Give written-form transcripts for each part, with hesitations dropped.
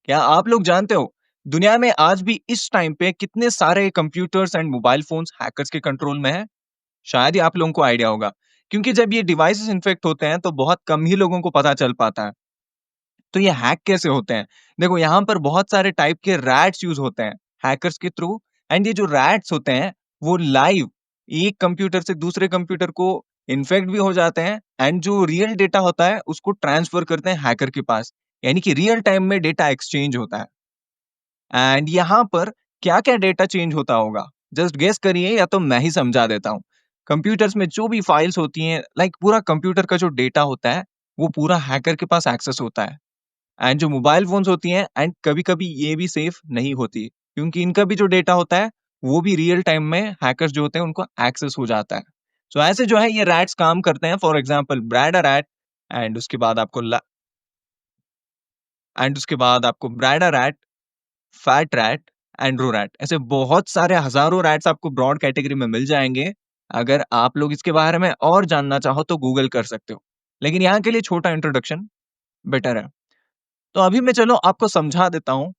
क्या आप लोग जानते हो, दुनिया में आज भी इस टाइम पे कितने सारे computers and mobile phones hackers के कंट्रोल में हैं? शायद ही आप लोगों को आइडिया होगा, क्योंकि जब ये डिवाइसेज़ इन्फेक्ट होते हैं, तो बहुत कम ही लोगों को पता चल पाता है। तो ये हैक कैसे होते हैं? देखो, यहाँ पर बहुत सारे टाइप के रैट्स यूज़ होते हैं, हैकर्स के थ्रू। एंड ये जो रैट्स होते हैं, वो लाइव एक कंप्यूटर से दूसरे कंप्यूटर को इन्फेक्ट भी हो जाते हैं एंड जो रियल डेटा होता है, उसको ट्रांसफ़र करते हैं हैकर के पास। यानी कि रियल टाइम में डेटा एक्सचेंज होता है। एंड यहाँ पर क्या-क्या डेटा चेंज होता होगा? जस्ट गेस करिए या तो मैं ही समझा देता हूँ। कंप्यूटर्स में जो भी फाइल्स होती हैं, लाइक पूरा कंप्यूटर का जो डेटा होता है, वो पूरा हैकर के पास एक्सेस होता है। एंड जो मोबाइल फ़ोन्स होती हैं एंड कभी-कभी ये भी सेफ नहीं होती, क्योंकि इनका भी जो डेटा होता है, वो भी रियल टाइम में हैकर्स जो होते हैं, उनको एक्सेस हो जाता है। सो ऐसे जो है ये रैट्स काम करते हैं। For example brad a rat and उसके बाद आपको ला एंड उसके बाद आपको brad a rat, fat rat, andro rat, ऐसे बहुत सारे हज़ारों रैट्स आपको ब्रॉड कैटेगरी में मिल जाएँगे। अगर आप लोग इसके बारे में और जानना चाहो तो गूगल कर सकते हो। लेकिन यहाँ के लिए छोटा इंट्रोडक्शन बेटर है। तो अभी मैं चलो आपको समझा देता हूँ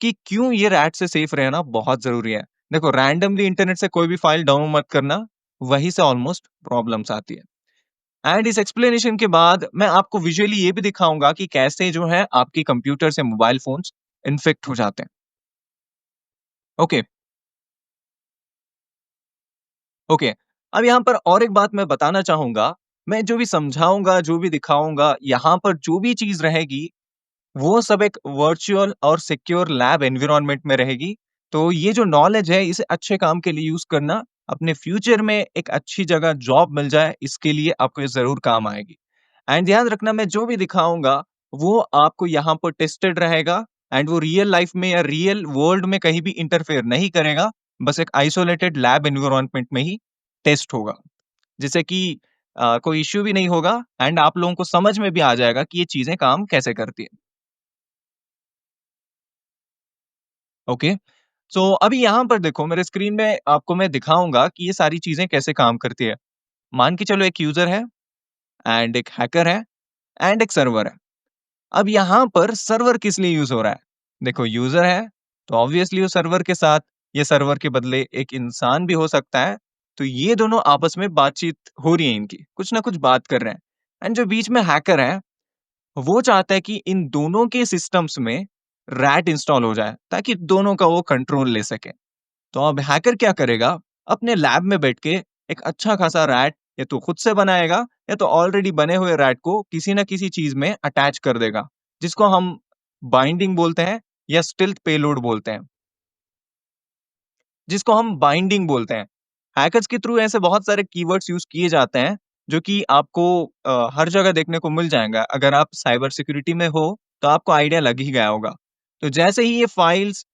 कि क्यों ये रैट से सेफ रहना बहुत ज़रूरी है। देखो, रैंडमली इंटरनेट से कोई भी फाइल डाउन मत करना, वहीं से ऑलमोस्ट प्रॉब्लम्स आती है। एंड इस एक्सप्लेनेशन के बाद मैं आपको विजुअली ये भी दिखाऊँगा कि कैसे जो है आपके कंप्यूटर से मोबाइल फ़ोन्स इन्फेक्ट हो जाते हैं। ओके। ओके, अब यहाँ पर और एक बात मैं बताना चाहूँगा, मैं जो भी समझाऊँगा, जो भी दिखाऊँगा, यहाँ पर जो भी चीज़ रहेगी, वो सब एक वर्चुअल और सिक्योर लैब एनवायरनमेंट में रहेगी। तो ये जो नॉलेज है, इसे अच्छे काम के लिए यूज़ करना, अपने फ्यूचर में एक अच्छी जगह जॉब मिल जाए, इसके लिए आपको ये ज़रूर काम आएगी। एंड ध्यान रखना, मैं जो भी दिखाऊँगा, वो आपको यहाँ पर टेस्टेड रहेगा एंड वो रियल लाइफ़ में या रियल वर्ल्ड में कहीं भी इंटरफेयर नहीं करेगा, बस एक आइसोलेटेड लैब एनवायरनमेंट में ही टेस्ट होगा। जिससे कि कोई इश्यू भी नहीं होगा एंड आप लोगों को समझ में भी आ जाएगा कि ये चीज़ें काम कैसे करती हैं। ओके? सो अभी यहाँ पर देखो, मेरे स्क्रीन में आपको मैं दिखाऊँगा कि ये सारी चीज़ें कैसे काम करती है। मान के चलो, एक यूज़र है एंड एक हैकर है एंड एक सर्वर है। अब यहाँ पर सर्वर किस लिए यूज़ हो रहा है? देखो, यूज़र है, तो ऑब्वियसली वो सर्वर के साथ, ये सर्वर के बदले एक इंसान भी हो सकता है। तो ये दोनों आपस में बातचीत हो रही है इनकी, कुछ ना कुछ बात कर रहे हैं। एंड जो बीच में हैकर है, वो चाहता है कि इन दोनों के सिस्टम्स में रैट इंस्टॉल हो जाए, ताकि दोनों का वो कंट्रोल ले सके। तो अब हैकर क्या करेगा, अपने लैब में बैठ के एक अच्छा खासा रैट या तो खुद से बनाएगा, या तो ऑलरेडी बने हुए रैट को किसी न किसी चीज़ में अटैच कर देगा, जिसको हम बाइंडिंग बोलते हैं या स्टिल्थ पेलोड बोलते हैं, जिसको हम बाइंडिंग बोलते हैं। हैकर्स के थ्रू ऐसे बहुत सारे कीवर्ड्स यूज़ किए जाते हैं, जो कि आपको हर जगह देखने को मिल जाएगा। अगर आप साइबर सिक्योरिटी में हो, तो आपको आइडिया लग ही गया होगा। तो जैसे ही ये फाइल्स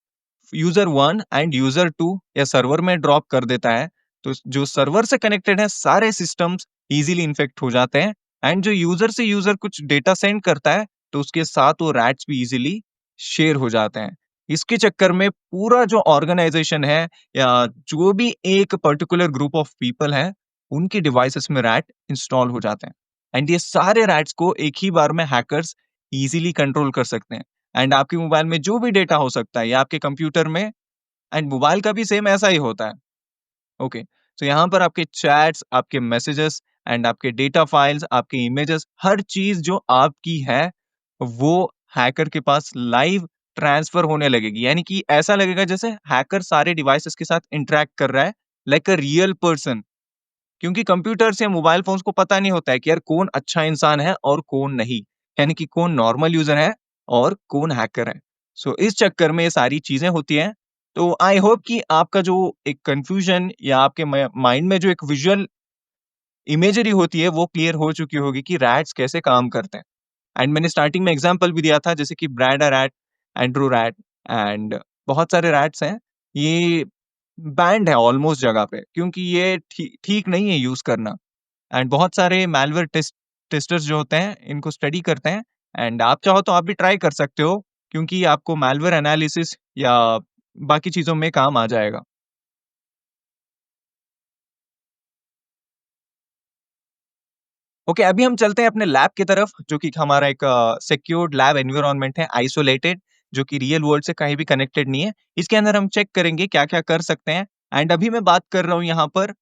यूज़र 1 एंड यूज़र 2 या सर्वर में ड्रॉप कर देता है, तो जो सर्वर से कनेक्टेड है, सारे सिस्टम्स ईज़िली इन्फेक्ट हो जाते हैं। एंड जो यूज़र से यूज़र कुछ डेटा सेंड करता है, तो उसके साथ वो रैट्स भी ईज़िली शेयर हो जाते हैं। इसके चक्कर में पूरा जो ऑर्गनाइज़ेशन है या जो भी एक पर्टिकुलर ग्रुप ऑफ पीपल है, उनके डिवाइसेज़ में रैट इंस्टॉल हो जाते हैं। एंड ये सारे रैट्स को एक ही बार में हैकर्स ईज़िली कंट्रोल कर सकते हैं। एंड आपके मोबाइल में जो भी डेटा हो सकता है या आपके कंप्यूटर में, एंड मोबाइल का भी सेम ऐसा ही होता है। ओके, तो यहाँ पर आपके चैट्स, आपके मैसेजेस एंड आपके डेटा फाइल्स, आपके इमेजेस, हर चीज़ जो आपकी है, वो हैकर के पास लाइव ट्रांसफ़र होने लगेगी। यानी कि ऐसा लगेगा जैसे हैकर सारे डिवाइसेज़ के साथ इंटरैक्ट कर रहा है, लाइक अ रियल पर्सन। क्योंकि कंप्यूटर्स या मोबाइल फ़ोन्स को पता नहीं होता है कि यार कौन अच्छा इंसान है और कौन नहीं। यानी कि कौन नॉर्मल यूज़र है और कौन हैकर है। सो इस चक्कर में ये सारी चीज़ें होती हैं। तो आई होप कि आपका जो एक कन्फ्यूज़न या आपके म माइंड में जो एक विज़ुअल इमेजरी होती है, वो क्लियर हो चुकी होगी कि रैट्स कैसे काम करते हैं। एंड मैंने स्टार्टिंग में एग्ज़ाम्पल भी दिया था, जैसे कि brad a rat, Andrew rat and बहुत सारे रैट्स हैं। ये बैंड है ऑलमोस्ट जगह पे, क्योंकि ये ठीक नहीं है यूज़ करना। एंड बहुत सारे मैलवेयर टेस्टर्स जो होते हैं, इनको स्टडी करते हैं। एंड आप चाहो तो आप भी ट्राई कर सकते हो, क्योंकि आपको मैलवेयर एनालिसिस या बाकी चीज़ों में काम आ जाएगा। ओके, अभी हम चलते हैं अपने लैब की तरफ, जो कि हमारा एक सिक्योर्ड लैब एनवायरनमेंट है, आइसोलेटेड, जो कि रियल वर्ल्ड से कहीं भी कनेक्टेड नहीं है। इसके अंदर हम चेक करेंगे क्या-क्या कर सकते हैं एंड अभी मैं बात कर रहा हूँ यहाँ पर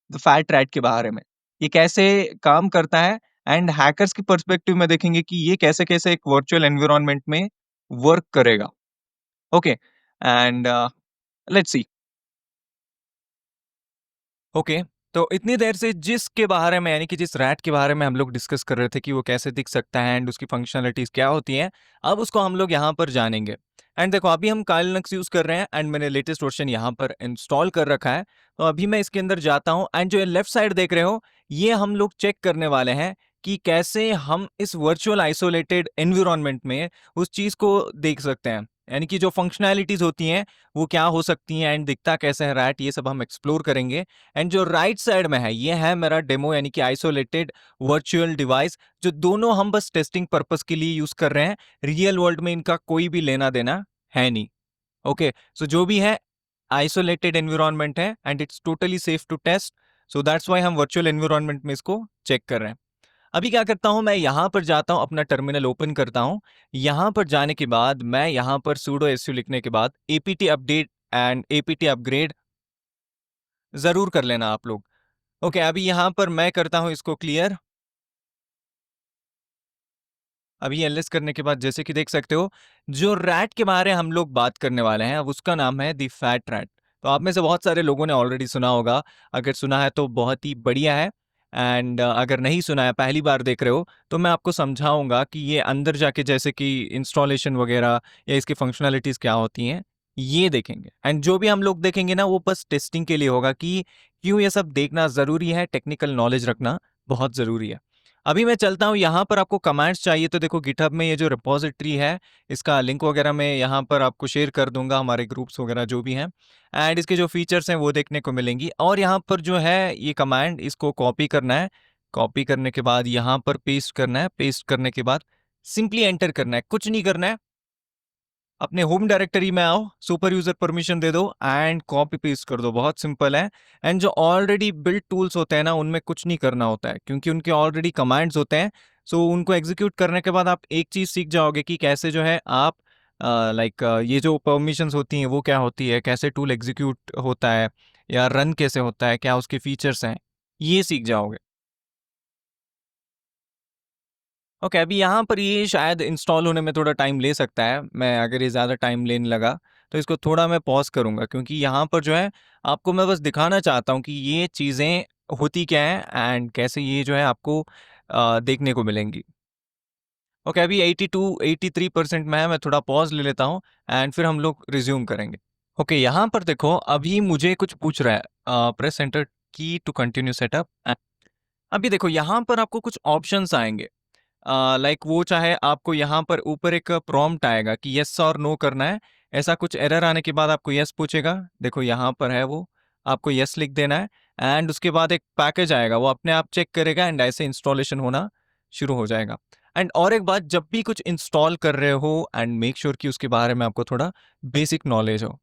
फैट रैट के बारे में। ये कैसे काम करता है एंड हैकर्स की पर्सपेक्टिव में देखेंगे कि ये कैसे-कैसे एक वर्चुअल एनवायरनमेंट में वर्क करेगा। Okay and let's see. Okay, तो इतनी देर से जिसके बारे में यानी कि जिस रैट के बारे में हम लोग डिस्कस कर रहे थे कि वो कैसे दिख सकता है एंड उसकी फंक्शनैलिटीज़ क्या होती हैं, अब उसको हम लोग यहाँ पर जानेंगे। एंड देखो अभी हम काइल लिनक्स यूज़ कर रहे हैं एंड मैंने लेटेस्ट वर्ज़न यहाँ पर इंस्टॉल कर रखा है। तो अभी मैं इसके अंदर जाता हूँ एंड जो ये लेफ्ट साइड देख रहे हो, ये हम लोग चेक करने वाले हैं कि कैसे हम इस वर्चुअल आइसोलेटेड एनवायरनमेंट में उस चीज़ को देख सकते हैं। यानी कि जो फंक्शनैलिटीज़ होती हैं, वो क्या हो सकती हैं एंड दिखता कैसे है रैट, ये सब हम एक्सप्लोर करेंगे। एंड जो राइट साइड में है ये है मेरा डेमो यानी कि आइसोलेटेड वर्चुअल डिवाइस, जो दोनों हम बस टेस्टिंग पर्पस के लिए यूज कर रहे हैं। रियल वर्ल्ड में इनका कोई भी लेना देना है नहीं। ओके, सो जो भी है आइसोलेटेड एनवायरनमेंट है and it's totally safe to test. So that's why हम वर्चुअल एनवायरनमेंट में इसको चेक कर रहे हैं। अभी क्या करता हूं, मैं यहां पर जाता हूं, अपना टर्मिनल ओपन करता हूं। यहां पर जाने के बाद मैं यहां पर sudo su लिखने के बाद apt update and apt upgrade जरूर कर लेना आप लोग। ओके, अभी यहाँ पर मैं करता हूँ इसको क्लियर। अभी एलएस करने के बाद जैसे कि देख सकते हो, जो रैट के बारे हम लोग बात करने वाले हैं, अब उसका नाम है दी फैट रैट। तो आप में से बहुत सारे लोगों ने ऑलरेडी सुना होगा। अगर सुना है तो बहुत ही बढ़िया है एंड अगर नहीं सुना है, पहली बार देख रहे हो, तो मैं आपको समझाऊंगा कि ये अंदर जाके जैसे कि इंस्टॉलेशन वगैरह या इसकी फंक्शनैलिटीज़ क्या होती हैं, ये देखेंगे। एंड जो भी हम लोग देखेंगे ना, वो बस टेस्टिंग के लिए होगा कि क्यों ये सब देखना ज़रूरी है, टेक्निकल नॉलेज रखना बहुत ज़रूरी है। अभी मैं चलता हूँ, यहाँ पर आपको कमांड्स चाहिए तो देखो गिटहब में ये जो रिपॉजिटरी है, इसका लिंक वगैरह मैं यहाँ पर आपको शेयर कर दूंगा, हमारे ग्रुप्स वगैरह जो भी हैं। एंड इसके जो फीचर्स हैं वो देखने को मिलेंगी। और यहाँ पर जो है ये कमांड, इसको कॉपी करना है। कॉपी करने के बाद यहाँ पर पेस्ट करना है। पेस्ट करने के बाद सिंपली एंटर करना है, कुछ नहीं करना है। अपने होम डायरेक्टरी में आओ, सुपर यूजर परमिशन दे दो एंड कॉपी पेस्ट कर दो। बहुत सिंपल है। एंड जो ऑलरेडी बिल्ट टूल्स होते हैं ना, उनमें कुछ नहीं करना होता है, क्योंकि उनके ऑलरेडी कमांड्स होते हैं। सो उनको एग्जीक्यूट करने के बाद आप एक चीज सीख जाओगे कि कैसे जो है आप लाइक ये जो परमिशंस होती हैं वो क्या होती है, कैसे टूल एग्जीक्यूट होता है या रन कैसे होता है, क्या उसके फीचर्स हैं, ये सीख जाओगे। ओके, अभी यहाँ पर ये शायद इंस्टॉल होने में थोड़ा टाइम ले सकता है। मैं अगर ये ज़्यादा टाइम लेने लगा तो इसको थोड़ा मैं पॉज़ करूँगा, क्योंकि यहाँ पर जो है आपको मैं बस दिखाना चाहता हूँ कि ये चीज़ें होती क्या हैं एंड कैसे ये जो है आपको देखने को मिलेंगी। ओके, अभी 82-83% में है। मैं थोड़ा पॉज़ ले लेता हूँ एंड फिर हम लोग रिज़्यूम करेंगे। ओके, यहाँ पर देखो अभी मुझे कुछ पूछ रहा है, प्रेस एंटर की टू कंटिन्यू सेटअप। अभी देखो यहाँ पर आपको कुछ ऑप्शंस आएँगे। लाइक वो चाहे आपको यहाँ पर ऊपर एक प्रॉम्प्ट आएगा कि यस और नो करना है। ऐसा कुछ एरर आने के बाद आपको यस पूछेगा। देखो यहाँ पर है वो, आपको यस लिख देना है। एंड उसके बाद एक पैकेज आएगा, वो अपने आप चेक करेगा एंड ऐसे इंस्टॉलेशन होना शुरू हो जाएगा। एंड और एक बात, जब भी कुछ इंस्टॉल कर रहे हो एंड मेक श्योर कि उसके बारे में आपको थोड़ा बेसिक नॉलेज हो,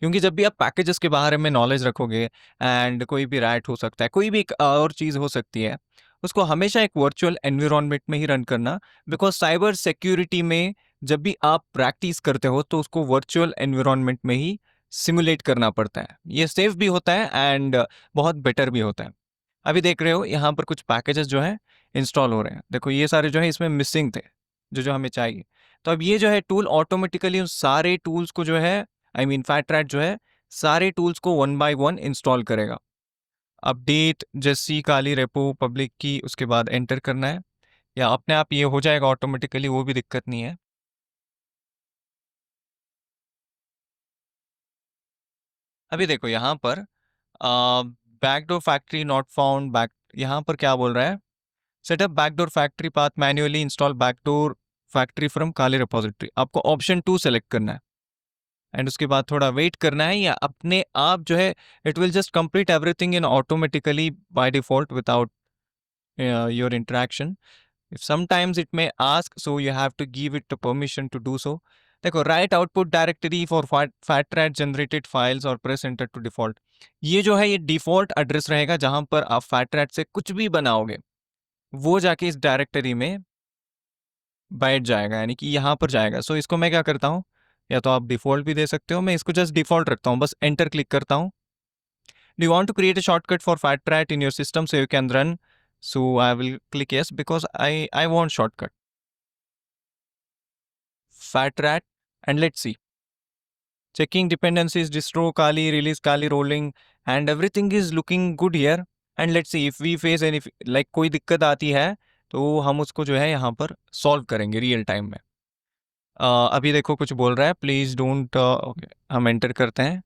क्योंकि जब भी आप पैकेजेस के बारे में नॉलेज रखोगे एंड कोई भी रैट हो सकता है, कोई भी एक और चीज़ हो सकती है, उसको हमेशा एक वर्चुअल एनवायरनमेंट में ही रन करना। बिकॉज साइबर सिक्योरिटी में जब भी आप प्रैक्टिस करते हो तो उसको वर्चुअल एनवायरनमेंट में ही सिमुलेट करना पड़ता है। ये सेफ भी होता है एंड बहुत बेटर भी होता है। अभी देख रहे हो यहाँ पर कुछ पैकेजेस जो है इंस्टॉल हो रहे हैं। देखो ये सारे जो है इसमें मिसिंग थे, जो जो हमें चाहिए। तो अब ये जो है टूल ऑटोमेटिकली उन सारे टूल्स को जो है, आई मीन फैटरैट जो है सारे टूल्स को वन बाय वन इंस्टॉल करेगा। अपडेट जैसी काली रेपो पब्लिक की, उसके बाद एंटर करना है या अपने आप ये हो जाएगा ऑटोमेटिकली, वो भी दिक्कत नहीं है। अभी देखो यहाँ पर backdoor factory not found back, यहाँ पर क्या बोल रहा है, setup backdoor factory path manually install backdoor factory from Kali repository. आपको ऑप्शन 2 सेलेक्ट करना है एंड उसके बाद थोड़ा वेट करना है, या अपने आप जो है it will just complete everything in automatically by default without your interaction. Sometimes it may ask, so you have to give it the permission to do so. देखो write output directory for FatRat generated files और press enter to default. ये जो है ये default address रहेगा जहां पर आप फैटरैट से कुछ भी बनाओगे, वो जाके इस डायरेक्टरी में बैठ जाएगा, यानी कि यहाँ पर जाएगा। सो इसको मैं क्या करता हूँ, या तो आप डिफ़ॉल्ट भी दे सकते हो, मैं इसको जस्ट डिफ़ॉल्ट रखता हूँ, बस एंटर क्लिक करता हूँ। Do you want to create a shortcut for FatRat in your system so you can run? So I will click yes because I want shortcut. FatRat, and let's see. Checking dependencies, distro Kali, release Kali rolling, and everything is looking good here. And let's see if we face any like कोई दिक्कत आती है तो हम उसको जो है यहाँ पर सॉल्व करेंगे रियल टाइम में। अभी देखो कुछ बोल रहा है, प्लीज डोंट, ओके हम एंटर करते हैं,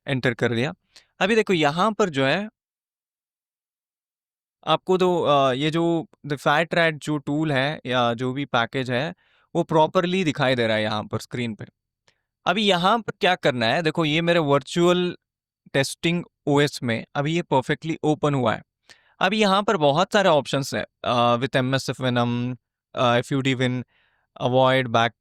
एंटर कर दिया। अभी देखो यहाँ पर जो है आपको तो ये जो द फैट रैट जो टूल है या जो भी पैकेज है वो प्रॉपरली दिखाई दे रहा है यहाँ पर स्क्रीन पे। अभी यहाँ पर क्या करना है, देखो ये मेरे वर्चुअल टेस्टिंग ओएस में अभी ये परफेक्टली ओपन हुआ है। अभी यहाँ पर बहुत सारे ऑप्शंस हैं with M S F venom, F U D win, avoid back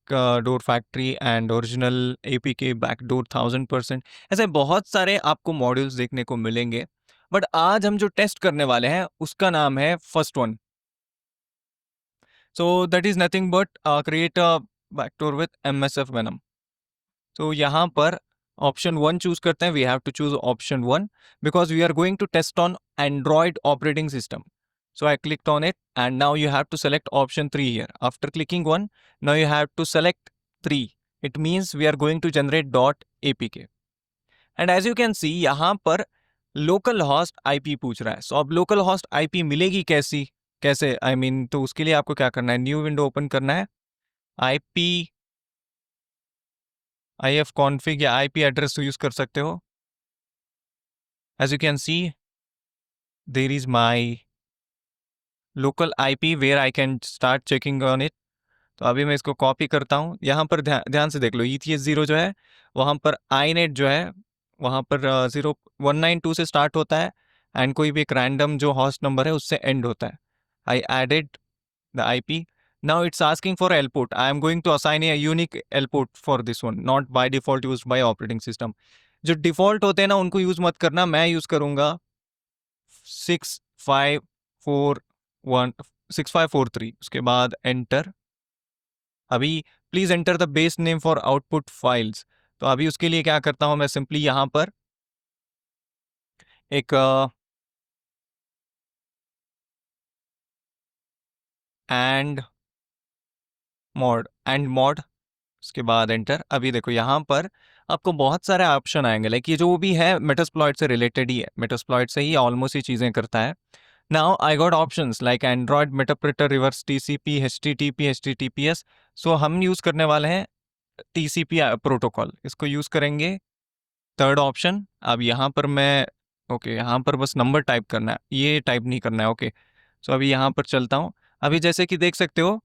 door factory and original A P K back door 1000%, ऐसे बहुत सारे आपको मॉड्यूल्स देखने को मिलेंगे। बट आज हम जो टेस्ट करने वाले हैं उसका नाम है first one. So that is nothing but create a backdoor with MSF venom. तो यहाँ पर ऑप्शन वन चूज करते हैं, we have to choose option one because we are going to test on Android operating system. So I clicked on it and now you have to select option 3 here. After clicking 1, now you have to select 3. It means we are going to generate .apk. And as you can see यहाँ पर local host IP पूछ रहा है। सो अब local host IP मिलेगी कैसे I mean तो उसके लिए आपको क्या करना है, न्यू विंडो ओपन करना है, आईपी IF कॉन्फ़िग या आईपी एड्रेस तो यूज कर सकते हो। As you can see there is my local IP where I can start checking on it. तो अभी मैं इसको कॉपी करता हूँ, यहाँ पर ध्यान से देख लो, ETH 0 जो है वहाँ पर आईनेट जो है वहाँ पर 0192 से स्टार्ट होता है एंड कोई भी एक रैंडम जो हॉस्ट नंबर है उससे एंड होता है। I added the IP. Now it's asking for L port. I am going to assign a unique L port for this one, not by default used by operating system. जो default होते हैं ना उनको use मत करना, मैं use करूंगा 6543, उसके बाद एंटर। अभी please enter the base name for output files. तो अभी उसके लिए क्या करता हूं, मैं सिंपली यहां पर एक एंड मॉड, उसके बाद एंटर। अभी देखो यहाँ पर आपको बहुत सारे ऑप्शन आएंगे, लाइक ये जो भी है मेटास्प्लॉइट से रिलेटेड ही है, मेटास्प्लॉइट से ही ऑलमोस्ट ही चीज़ें करता है। Now I got options like Android meterpreter, reverse TCP, HTTP, HTTPS। So हम यूज़ करने वाले हैं TCP प्रोटोकॉल, इसको यूज़ करेंगे। थर्ड ऑप्शन, अब यहाँ पर मैं ओके यहाँ पर बस नंबर टाइप करना है, ये टाइप नहीं करना है। ओके सो अभी यहाँ पर चलता हूँ। अभी जैसे कि देख सकते हो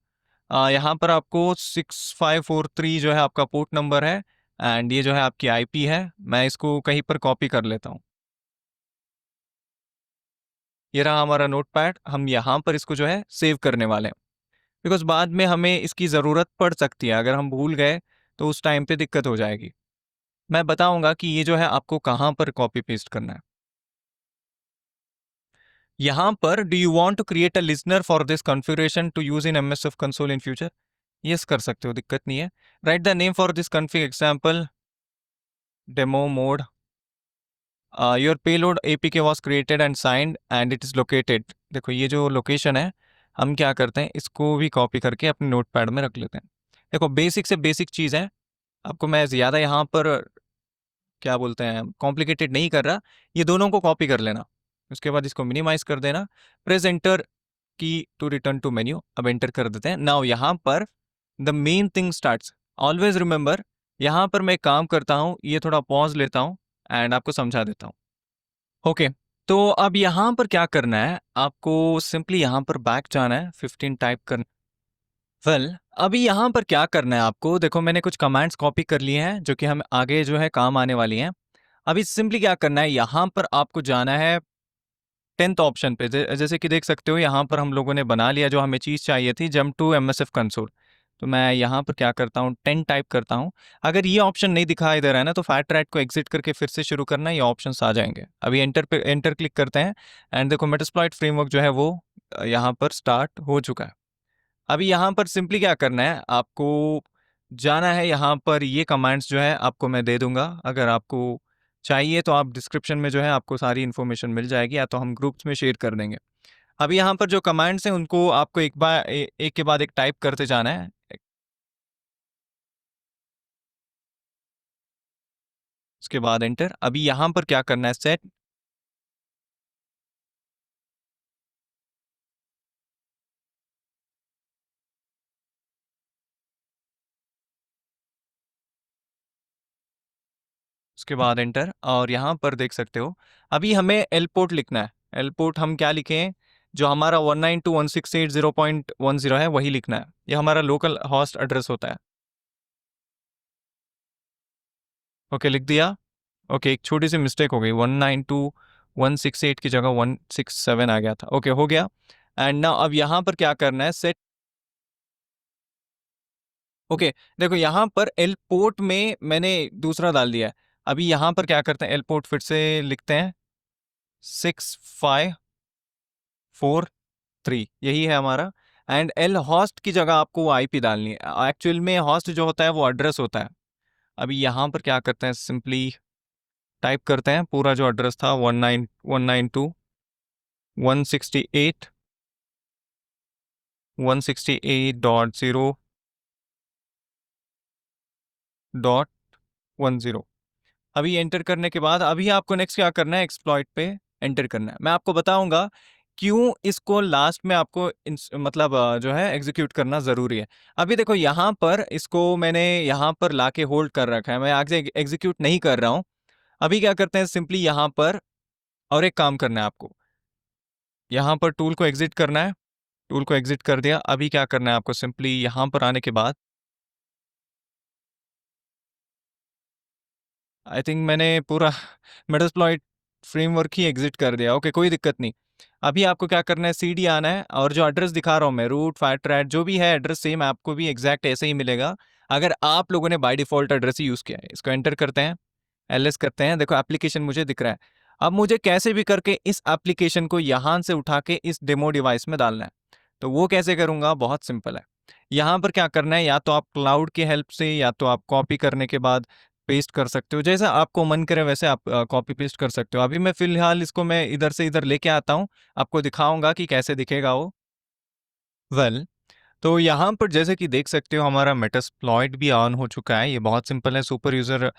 यहाँ पर आपको 6543 जो है आपका पोर्ट नंबर है एंड ये जो है आपकी IP है। मैं इसको कहीं पर कॉपी कर लेता हूँ, ये रहा हमारा नोटपैड। हम यहाँ पर इसको जो है सेव करने वाले हैं बिकॉज बाद में हमें इसकी ज़रूरत पड़ सकती है, अगर हम भूल गए तो उस टाइम पे दिक्कत हो जाएगी। मैं बताऊंगा कि ये जो है आपको कहाँ पर कॉपी पेस्ट करना है। यहाँ पर do you want to create a listener for this configuration to use in MSF console in future, yes कर सकते हो, दिक्कत नहीं है। Write the name for this config example demo mode, your payload APK was created and signed and it is located. देखो ये जो location है हम क्या करते हैं, इसको भी कॉपी करके अपने नोटपैड में रख लेते हैं। देखो बेसिक से बेसिक चीज़ है, आपको मैं ज़्यादा यहाँ पर क्या बोलते हैं कॉम्प्लिकेटेड नहीं कर रहा, ये दोनों को कॉपी कर लेना, उसके बाद इसको मिनिमाइज कर देना, प्रेस एंटर की टू रिटर्न टू मेन्यू। अब एंटर कर देते हैं। नाउ यहाँ पर the main thing starts, always remember. यहाँ पर मैं काम करता हूँ, ये थोड़ा पॉज लेता हूँ एंड आपको समझा देता हूँ। ओके तो अब यहाँ पर क्या करना है, आपको सिंपली यहाँ पर बैक जाना है, 15 टाइप करना। अभी यहाँ पर क्या करना है आपको, देखो मैंने कुछ कमांड्स कॉपी कर लिए हैं जो कि हम आगे जो है काम आने वाली हैं। अभी सिंपली क्या करना है, यहाँ पर आपको जाना है 10th ऑप्शन पे। जैसे कि देख सकते हो यहाँ पर हम लोगों ने बना लिया जो हमें चीज़ चाहिए थी, जंप टू MSF कंसोल। तो मैं यहाँ पर क्या करता हूँ, 10 टाइप करता हूँ। अगर ये ऑप्शन नहीं दिखाई दे रहा है ना तो FatRat को एग्जिट करके फिर से शुरू करना, ये ऑप्शंस आ जाएंगे। अभी एंटर क्लिक करते हैं एंड देखो मेटास्प्लॉइट फ्रेमवर्क जो है वो यहाँ पर स्टार्ट हो चुका है। अभी यहाँ पर सिंपली क्या करना है, आपको जाना है यहाँ पर, ये कमांड्स जो है आपको मैं दे दूंगा, अगर आपको चाहिए तो आप डिस्क्रिप्शन में जो है आपको सारी इन्फॉर्मेशन मिल जाएगी, या तो हम ग्रुप्स में शेयर कर देंगे। अभी यहाँ पर जो कमांड्स हैं उनको आपको एक के बाद एक टाइप करते जाना है। उसके बाद एंटर। अभी यहाँ पर क्या करना है, सेट। उसके बाद एंटर, और यहाँ पर देख सकते हो अभी हमें एल पोर्ट लिखना है। एल पोर्ट हम क्या लिखें, जो हमारा 192.168.0.10 है वही लिखना है, ये हमारा लोकल होस्ट एड्रेस होता है। ओके, लिख दिया। ओके, एक छोटी सी मिस्टेक हो गई, 192.168 की जगह 167 आ गया था। ओके, हो गया। एंड ना अब यहाँ पर क्या करना है, सेट। ओके, देखो यहाँ पर एल पोर्ट में मैंने दूसरा डाल दिया है। अभी यहाँ पर क्या करते हैं, एल पोर्ट फिर से लिखते हैं, 6543, यही है हमारा। एंड एल होस्ट की जगह आपको वो आईपी डालनी है। एक्चुअल में होस्ट जो होता है वो एड्रेस होता है। अभी यहाँ पर क्या करते हैं, सिंपली टाइप करते हैं पूरा जो एड्रेस था, 192.168.0.10। अभी एंटर करने के बाद अभी आपको नेक्स्ट क्या करना है, एक्सप्लॉइट पे एंटर करना है। मैं आपको बताऊंगा क्यों इसको लास्ट में आपको मतलब जो है एग्जीक्यूट करना ज़रूरी है। अभी देखो यहाँ पर इसको मैंने यहाँ पर लाके होल्ड कर रखा है, मैं आगे एग्जीक्यूट नहीं कर रहा हूँ। अभी क्या करते हैं, सिंपली यहाँ पर और एक काम करना है आपको, यहाँ पर टूल को एग्जिट करना है। टूल को एग्जिट कर दिया। अभी क्या करना है आपको, सिंपली यहाँ पर आने के बाद आई थिंक मैंने पूरा मेटास्प्लॉइट फ्रेमवर्क ही एग्जिट कर दिया। ओके, कोई दिक्कत नहीं। अभी आपको क्या करना है, सीडी आना है, और जो एड्रेस दिखा रहा हूँ मैं, रूट फैट जो भी है एड्रेस, सेम आपको भी एग्जैक्ट ऐसे ही मिलेगा अगर आप लोगों ने by default address he use किया है। इसको एंटर करते हैं, एलएस करते हैं। देखो एप्लीकेशन मुझे दिख रहा है। अब मुझे कैसे भी करके इस एप्लीकेशन को यहाँ से उठा के इस डेमो डिवाइस में डालना है। तो वो कैसे करूँगा, बहुत सिंपल है। यहाँ पर क्या करना है, या तो आप क्लाउड की हेल्प से, या तो आप कॉपी करने के बाद पेस्ट कर सकते हो, जैसा आपको मन करे वैसे आप कॉपी पेस्ट कर सकते हो। अभी मैं फिलहाल इसको मैं इधर से इधर लेके आता हूँ, आपको दिखाऊंगा कि कैसे दिखेगा वो। वेल, तो यहाँ पर जैसे कि देख सकते हो हमारा मेटास्प्लॉइट भी ऑन हो चुका है। ये बहुत सिंपल है, सुपर यूज़र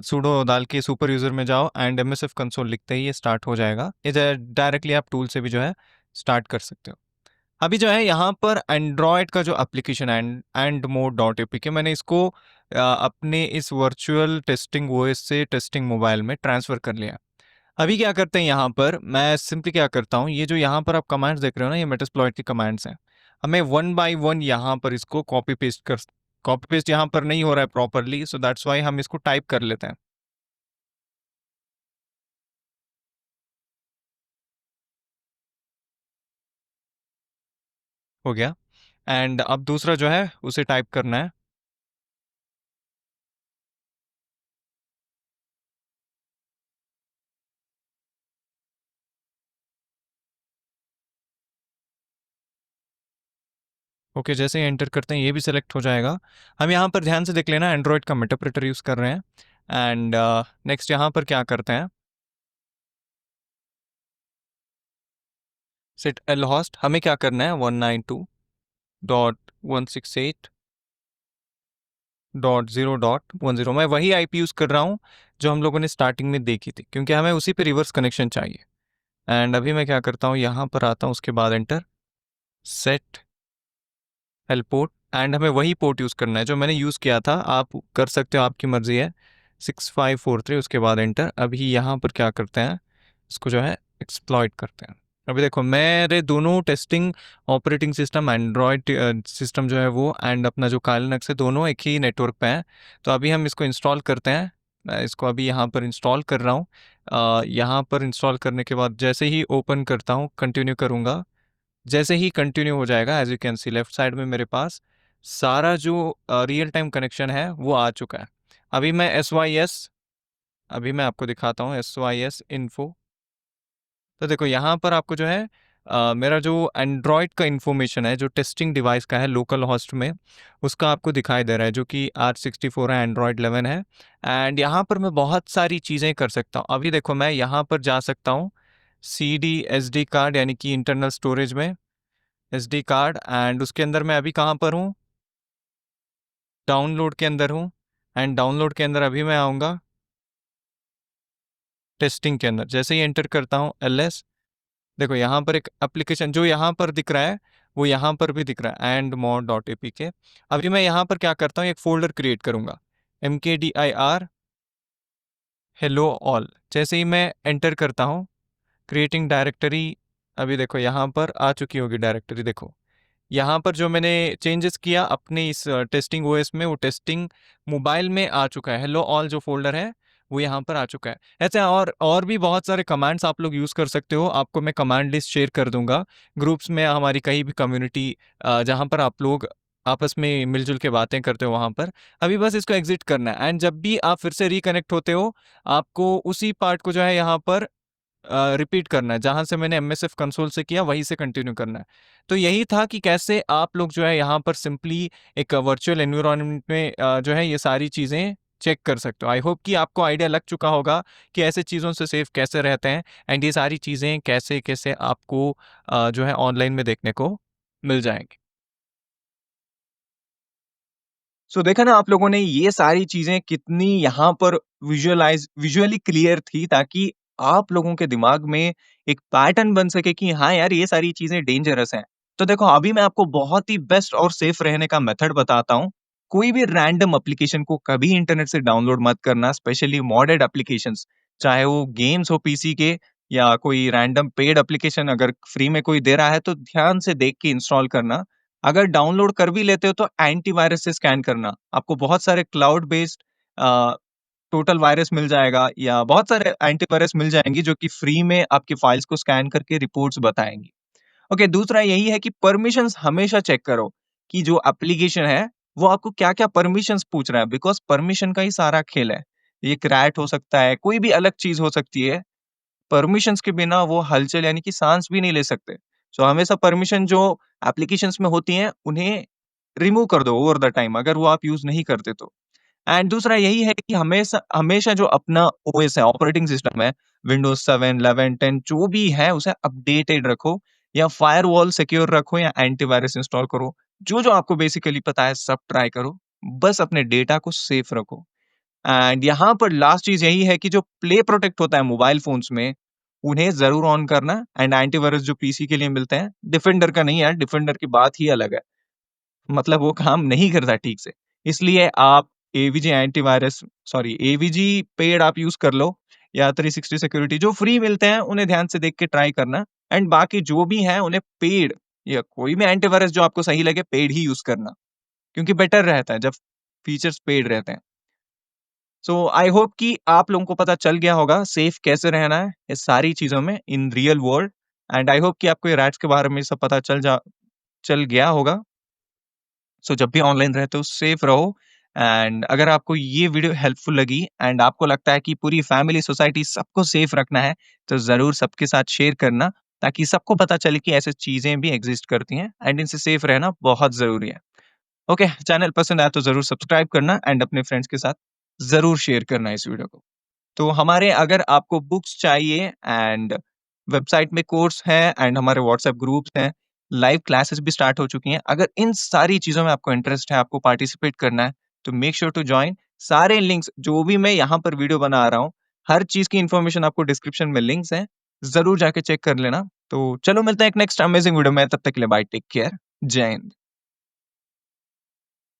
सूडो डाल के सुपर यूज़र में जाओ एंड एमएसएफ कंसोल लिखते ही ये स्टार्ट हो जाएगा। ये डायरेक्टली आप टूल से भी जो है स्टार्ट कर सकते हो। अभी जो है यहाँ पर एंड्रॉयड का जो application and mode dot APK, मैंने इसको अपने इस वर्चुअल टेस्टिंग ओएस से टेस्टिंग मोबाइल में ट्रांसफ़र कर लिया। अभी क्या करते हैं, यहाँ पर मैं सिंपली क्या करता हूँ, ये जो यहाँ पर आप कमांड्स देख रहे हो ना, ये मेटास्प्लॉइट की कमांड्स हैं। हमें वन बाय वन यहाँ पर इसको कॉपी पेस्ट यहाँ पर नहीं हो रहा है प्रॉपरली, सो दैट्स वाई हम इसको टाइप कर लेते हैं। हो गया। एंड अब दूसरा जो है उसे टाइप करना है। ओके, जैसे ही एंटर करते हैं ये भी सिलेक्ट हो जाएगा। हम यहाँ पर ध्यान से देख लेना, एंड्रॉयड का मेटाप्रेटर यूज़ कर रहे हैं। एंड नेक्स्ट यहाँ पर क्या करते हैं, सेट एल होस्ट, हमें क्या करना है, 192.168.0.10। मैं वही आईपी यूज़ कर रहा हूँ जो हम लोगों ने स्टार्टिंग में देखी थी, क्योंकि हमें उसी पे रिवर्स कनेक्शन चाहिए। एंड अभी मैं क्या करता हूँ, यहाँ पर आता हूँ, उसके बाद enter, set L port, and हमें वही पोर्ट यूज़ करना है जो मैंने यूज़ किया था। आप कर सकते हो, आपकी मर्ज़ी है, 6543। उसके बाद एंटर। अभी यहाँ पर क्या करते हैं, इसको जो है एक्सप्लॉइट करते हैं। अभी देखो मेरे दोनों testing operating system, Android system जो है वो, एंड अपना जो काइलिनक्स है, दोनों एक ही नेटवर्क पे हैं। तो अभी हम इसको इंस्टॉल करते हैं। मैं इसको अभी यहाँ पर इंस्टॉल कर रहा हूँ। यहाँ पर इंस्टॉल करने के बाद जैसे ही ओपन करता हूँ, कंटिन्यू करूँगा, जैसे ही कंटिन्यू हो जाएगा, as you can see left side में मेरे पास सारा जो रियल टाइम कनेक्शन है वो आ चुका है। अभी मैं SYS, अभी मैं आपको दिखाता हूँ SYS इन्फो। तो देखो यहाँ पर आपको जो है मेरा जो एंड्रॉयड का इन्फॉर्मेशन है, जो टेस्टिंग डिवाइस का है लोकल होस्ट में, उसका आपको दिखाई दे रहा है, जो कि R64 है, एंड्रॉयड 11 है। एंड यहाँ पर मैं बहुत सारी चीज़ें कर सकता हूँ। अभी देखो, मैं यहाँ पर जा सकता हूँ CD SD कार्ड, यानी कि इंटरनल स्टोरेज में SD कार्ड, एंड उसके अंदर मैं अभी कहाँ पर हूँ, डाउनलोड के अंदर हूँ। एंड डाउनलोड के अंदर अभी मैं आऊँगा टेस्टिंग के अंदर। जैसे ही एंटर करता हूँ LS, देखो यहाँ पर एक एप्लीकेशन जो यहाँ पर दिख रहा है, वो यहाँ पर भी दिख रहा है, andmod.apk। अभी मैं यहाँ पर क्या करता हूँ, एक फोल्डर क्रिएट करूँगा, mkdir hello all। जैसे ही मैं एंटर करता हूँ, क्रिएटिंग डायरेक्टरी, अभी देखो यहाँ पर आ चुकी होगी डायरेक्टरी। देखो यहाँ पर जो मैंने चेंजेस किया अपने इस टेस्टिंग ओएस में, वो टेस्टिंग मोबाइल में आ चुका है। हेलो ऑल जो फोल्डर है वो यहाँ पर आ चुका है। ऐसे और भी बहुत सारे कमांड्स आप लोग यूज़ कर सकते हो। आपको मैं कमांड लिस्ट शेयर कर दूंगा ग्रुप्स में, हमारी कहीं भी कम्युनिटी जहाँ पर आप लोग आपस में मिलजुल के बातें करते हो वहाँ पर। अभी बस इसको एग्जिट करना है, एंड जब भी आप फिर से रिकनेक्ट होते हो, आपको उसी पार्ट को जो है यहाँ पर रिपीट करना है, जहाँ से मैंने MSF कंसोल से किया वहीं से कंटिन्यू करना है। तो यही था कि कैसे आप लोग जो है यहाँ पर सिंपली एक वर्चुअल एनवायरनमेंट में जो है ये सारी चीज़ें चेक कर सकते हो। आई होप कि आपको आइडिया लग चुका होगा कि ऐसे चीज़ों से सेफ कैसे रहते हैं, एंड ये सारी चीज़ें कैसे कैसे आपको जो है ऑनलाइन में देखने को मिल जाएंगी। सो देखा ना आप लोगों ने ये सारी चीज़ें कितनी यहाँ पर विजुअली क्लियर थी, ताकि आप लोगों के दिमाग में एक पैटर्न बन सके कि हाँ यार, ये सारी चीज़ें डेंजरस हैं। तो देखो, अभी मैं आपको बहुत ही बेस्ट और सेफ रहने का मेथड बताता हूँ। कोई भी रैंडम एप्लीकेशन को कभी इंटरनेट से डाउनलोड मत करना, स्पेशली मॉडेड एप्लीकेशंस। चाहे वो गेम्स हो पीसी के, या कोई रैंडम पेड एप्लीकेशन अगर फ्री में कोई दे रहा है तो ध्यान से देख के इंस्टॉल करना। अगर डाउनलोड कर भी लेते हो तो एंटीवायरस से स्कैन करना। आपको बहुत सारे क्लाउड बेस्ड अ, टोटल वायरस मिल जाएगा, या बहुत सारे एंटीवायरस मिल जाएँगी जो कि फ्री में आपकी फाइल्स को स्कैन करके रिपोर्ट्स बताएँगी। ओके, दूसरा यही है कि परमिशंस हमेशा चेक करो कि जो एप्लीकेशन है, वो आपको क्या-क्या परमिशंस पूछ रहा है, बिकॉज़ परमिशन का ही सारा खेल है। ये क्रैट हो सकता है, कोई भी अलग चीज़ हो सकती है। परमिशंस के बिना वो हलचल यानी कि साँस भी नहीं ले सकते। सो हमेशा परमिशन जो एप्लीकेशंस में होती हैं, उन्हें रिमूव कर दो ओवर द टाइम, अगर वो आप यूज़ नहीं करते तो। एंड दूसरा यही है कि हमेशा हमेशा जो अपना ओएस है, ऑपरेटिंग सिस्टम है, विंडोज़ 7, 11, 10 जो भी है, उसे अपडेटेड रखो, या फायरवॉल सिक्योर रखो, या एंटीवायरस इंस्टॉल करो। जो-जो आपको बेसिकली पता है सब ट्राई करो। बस अपने डेटा को सेफ रखो। एंड यहाँ पर लास्ट चीज़ यही है कि जो प्ले प्रोटेक्ट होता है मोबाइल फ़ोन्स में, उन्हें ज़रूर ऑन करना। एंड एंटीवायरस जो पीसी के लिए मिलते हैं, डिफेंडर का नहीं यार, डिफेंडर की बात ही अलग है। मतलब वो काम नहीं करता ठीक से। इसलिए आप AVG antivirus sorry AVG paid आप यूज़ कर लो, या 360 सिक्योरिटी जो फ्री मिलते हैं, उन्हें ध्यान से देख के ट्राई करना। एंड बाकी जो भी हैं, उन्हें पेड या कोई भी एंटीवायरस जो आपको सही लगे, पेड ही यूज़ करना, क्योंकि बेटर रहता है जब फीचर्स पेड रहते हैं। सो आई होप कि आप लोगों को पता चल गया होगा सेफ कैसे रहना है इस सारी चीज़ों में in real world. And I hope कि आपको ये रैट्स के बारे में सब पता चल गया होगा। सो जब भी ऑनलाइन रहते हो सेफ रहो। एंड अगर आपको ये वीडियो हेल्पफुल लगी एंड आपको लगता है कि पूरी फैमिली, सोसाइटी सबको सेफ रखना है, तो ज़रूर सबके साथ शेयर करना, ताकि सबको पता चले कि ऐसी चीज़ें भी एग्ज़िस्ट करती हैं एंड इनसे सेफ रहना बहुत ज़रूरी है। ओके, चैनल पसंद आया तो ज़रूर सब्सक्राइब करना एंड अपने फ्रेंड्स के साथ ज़रूर शेयर करना इस वीडियो को। तो हमारे अगर आपको बुक्स चाहिए, एंड वेबसाइट में कोर्स है, एंड हमारे व्हाट्सएप ग्रुप्स हैं, लाइव क्लासेस भी स्टार्ट हो चुकी हैं। अगर इन सारी चीज़ों में आपको इंटरेस्ट है, आपको पार्टिसिपेट करना है, तो मेक श्योर टू जॉइन। सारे लिंक्स जो भी मैं यहाँ पर वीडियो बना रहा हूँ, हर चीज़ की इन्फॉर्मेशन आपको डिस्क्रिप्शन में लिंक्स हैं, ज़रूर जाके चेक कर लेना। तो चलो मिलते हैं एक नेक्स्ट अमेजिंग वीडियो में, तब तक के लिए बाय, टेक केयर, जय हिंद।